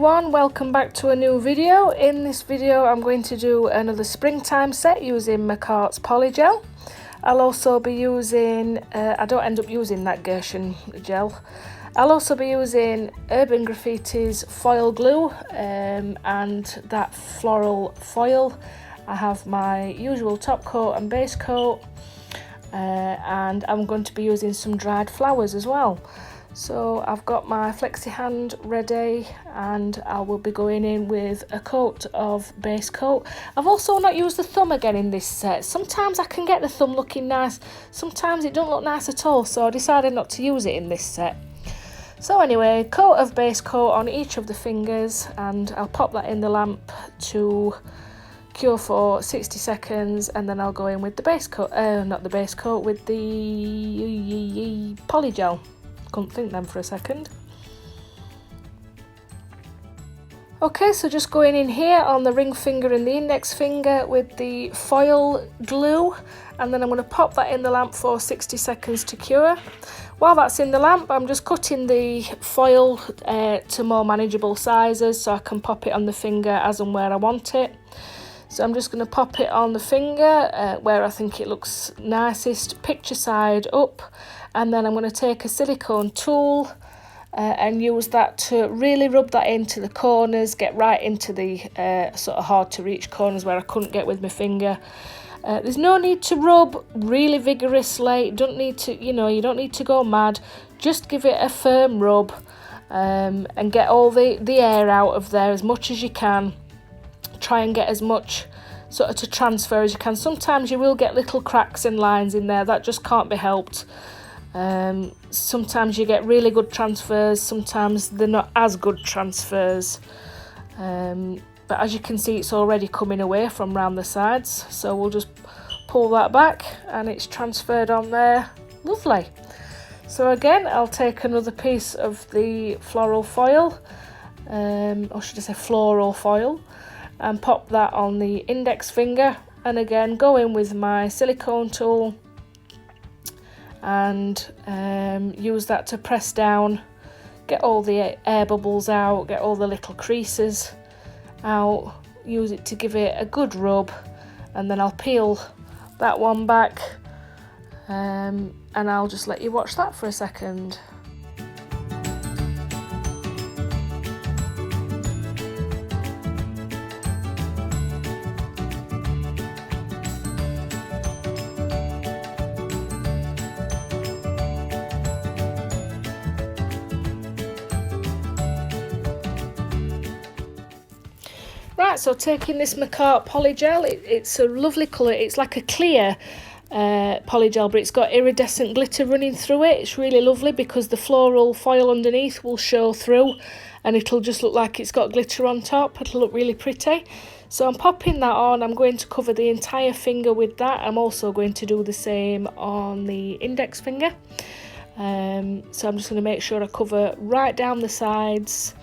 everyone, welcome back to a new video. In this video I'm going to do another springtime set using Makartt's Polygel. I'll also be using, I don't end up using that Gershon gel. I'll also be using Urban Graffiti's foil glue and that floral foil. I have my usual top coat and base coat and I'm going to be using some dried flowers as well. So I've got my flexi hand ready and I will be going in with a coat of base coat. I've also not used the thumb again in this set. Sometimes I can get the thumb looking nice, sometimes it don't look nice at all, so I decided not to use it in this set. So anyway, coat of base coat on each of the fingers and I'll pop that in the lamp to cure for 60 seconds and then I'll go in with the base coat, not the base coat, with the Polygel. Couldn't think then for a second. Okay, so just going in here on the ring finger and the index finger with the foil glue, and then I'm going to pop that in the lamp for 60 seconds to cure. While that's in the lamp, I'm just cutting the foil to more manageable sizes so I can pop it on the finger as and where I want it. So I'm just going to pop it on the finger where I think it looks nicest, picture side up, and then I'm going to take a silicone tool and use that to really rub that into the corners, get right into the sort of hard to reach corners where I couldn't get with my finger. There's no need to rub really vigorously, you don't need to, you don't need to go mad, just give it a firm rub and get all the air out of there as much as you can. Try and get as much sort of to transfer as you can. Sometimes you will get little cracks and lines in there, that just can't be helped. Sometimes you get really good transfers, sometimes they're not as good transfers, but as you can see it's already coming away from round the sides, so we'll just pull that back and it's transferred on there. Lovely. So again, I'll take another piece of the floral foil, or should I say floral foil, and pop that on the index finger, and again go in with my silicone tool and use that to press down, get all the air bubbles out, get all the little creases out, use it to give it a good rub, and then I'll peel that one back and I'll just let you watch that for a second. Right, so taking this Makartt Polygel, it's a lovely colour, it's like a clear Polygel, but it's got iridescent glitter running through it. It's really lovely because the floral foil underneath will show through and it'll just look like it's got glitter on top. It'll look really pretty. So I'm popping that on, I'm going to cover the entire finger with that. I'm also going to do the same on the index finger. So I'm just going to make sure I cover right down the sides.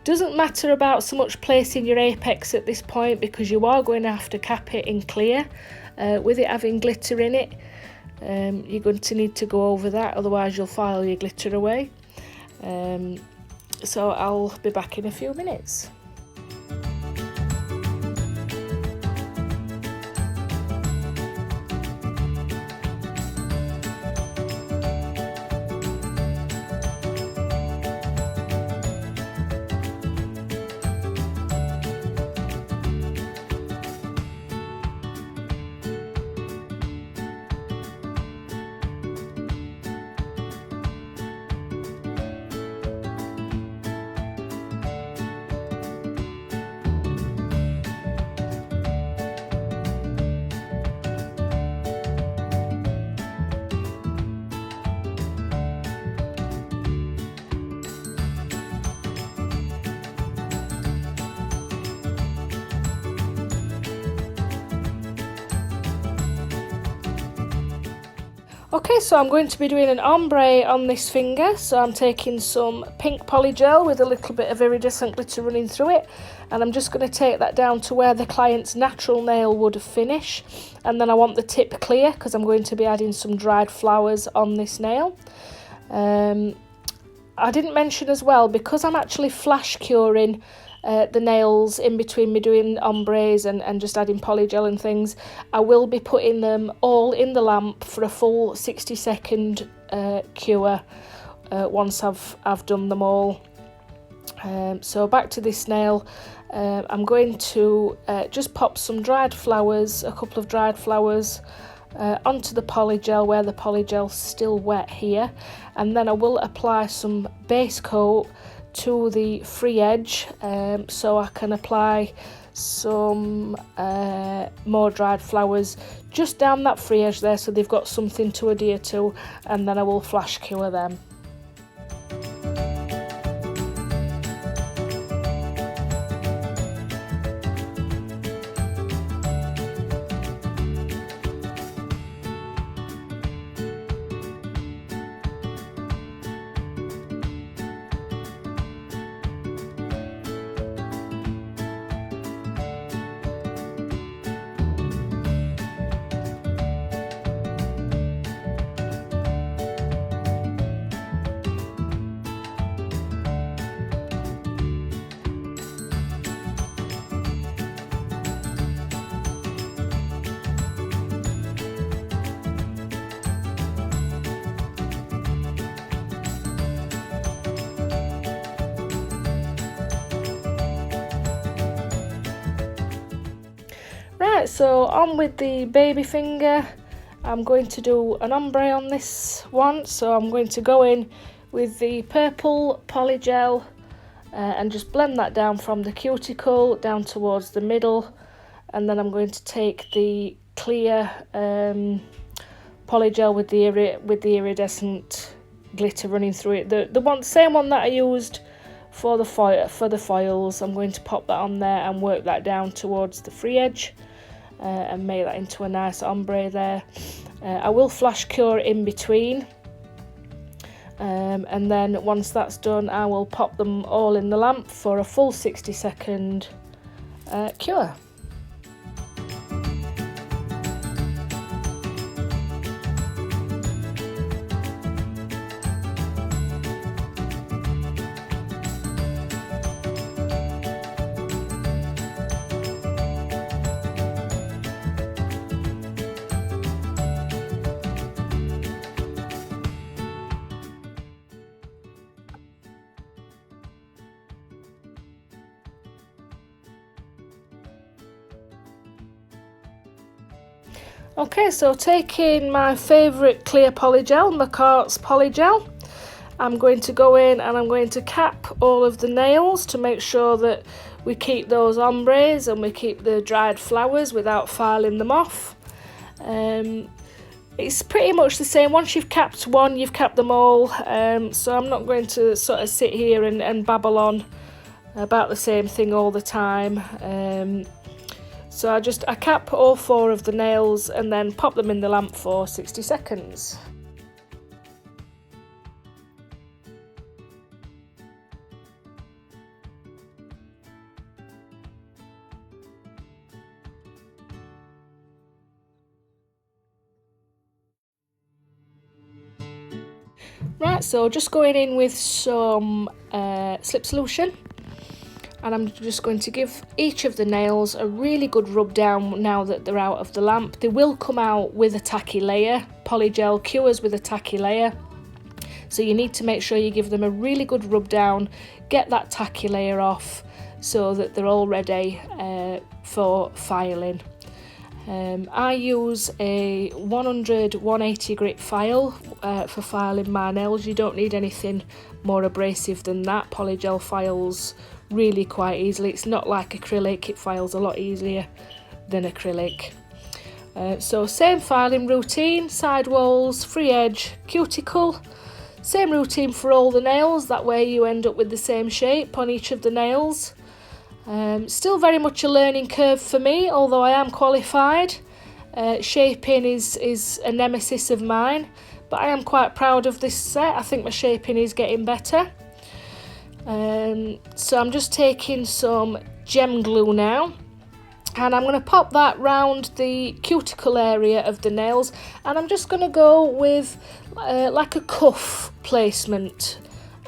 Doesn't matter about so much placing your apex at this point because you are going to have to cap it in clear. With it having glitter in it, you're going to need to go over that, otherwise you'll file your glitter away. So I'll be back in a few minutes. Okay, so I'm going to be doing an ombre on this finger, so I'm taking some pink Polygel with a little bit of iridescent glitter running through it, and I'm just going to take that down to where the client's natural nail would finish, and then I want the tip clear because I'm going to be adding some dried flowers on this nail. I didn't mention as well, because I'm actually flash curing the nails in between me doing ombres and just adding polygel and things, I will be putting them all in the lamp for a full 60-second cure once I've done them all. So back to this nail, I'm going to just pop some dried flowers, a couple of dried flowers, onto the polygel where the polygel's still wet here, and then I will apply some base coat to the free edge, so I can apply some more dried flowers just down that free edge there so they've got something to adhere to, and then I will flash cure them. Right, so on with the baby finger. I'm going to do an ombre on this one, so I'm going to go in with the purple polygel and just blend that down from the cuticle down towards the middle, and then I'm going to take the clear polygel with the iridescent glitter running through it, the same one that I used for the foils. I'm going to pop that on there and work that down towards the free edge and make that into a nice ombre there. I will flash cure in between, and then once that's done I will pop them all in the lamp for a full 60-second cure. Okay, so taking my favourite clear polygel, Makartt's Polygel, I'm going to go in and I'm going to cap all of the nails to make sure that we keep those ombres and we keep the dried flowers without filing them off. It's pretty much the same. Once you've capped one, you've capped them all, so I'm not going to sort of sit here and babble on about the same thing all the time. So I cap all 4 of the nails and then pop them in the lamp for 60 seconds. Right, so just going in with some slip solution. And I'm just going to give each of the nails a really good rub down now that they're out of the lamp. They will come out with a tacky layer. Polygel cures with a tacky layer. So you need to make sure you give them a really good rub down, get that tacky layer off so that they're all ready for filing. I use a 100-180 grit file for filing my nails. You don't need anything more abrasive than that. Polygel files really quite easily. It's not like acrylic, it files a lot easier than acrylic. So same filing routine, side walls, free edge, cuticle. Same routine for all the nails, that way you end up with the same shape on each of the nails. Still very much a learning curve for me, although I am qualified. Shaping is a nemesis of mine, but I am quite proud of this set. I think my shaping is getting better. So I'm just taking some gem glue now, and I'm going to pop that round the cuticle area of the nails, and I'm just going to go with like a cuff placement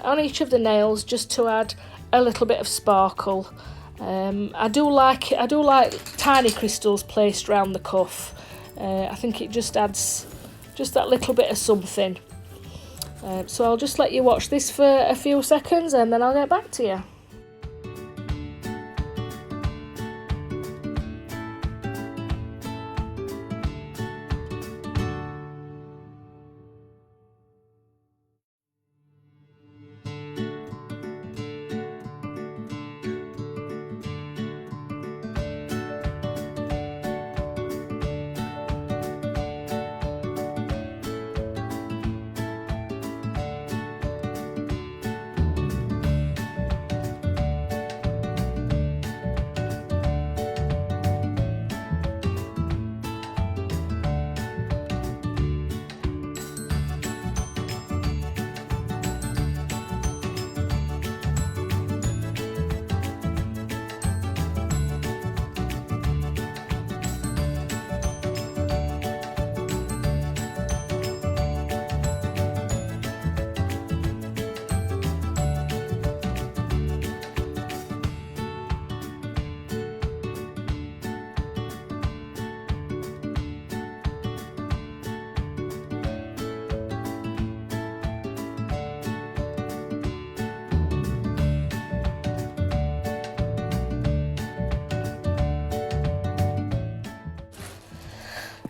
on each of the nails just to add a little bit of sparkle. I do like tiny crystals placed around the cuff. I think it just adds just that little bit of something. So I'll just let you watch this for a few seconds and then I'll get back to you.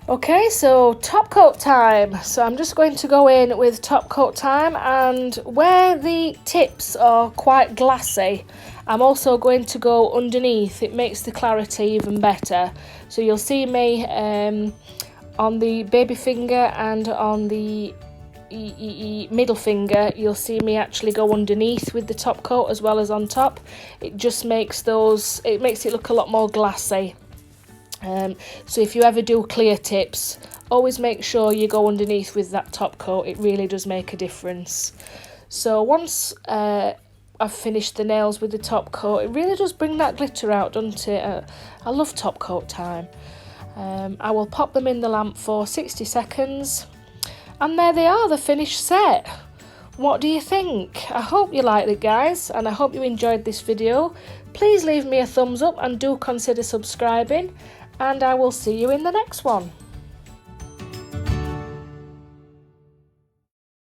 Okay, so top coat time. So I'm just going to go in with top coat time, and where the tips are quite glassy, I'm also going to go underneath. It makes the clarity even better. So you'll see me on the baby finger and on the middle finger, you'll see me actually go underneath with the top coat as well as on top. It just makes it look a lot more glassy. So if you ever do clear tips, always make sure you go underneath with that top coat. It really does make a difference. So once I've finished the nails with the top coat, it really does bring that glitter out, doesn't it? I love top coat time. I will pop them in the lamp for 60 seconds, and there they are, the finished set. What do you think? I hope you liked it, guys, and I hope you enjoyed this video. Please leave me a thumbs up and do consider subscribing, and I will see you in the next one.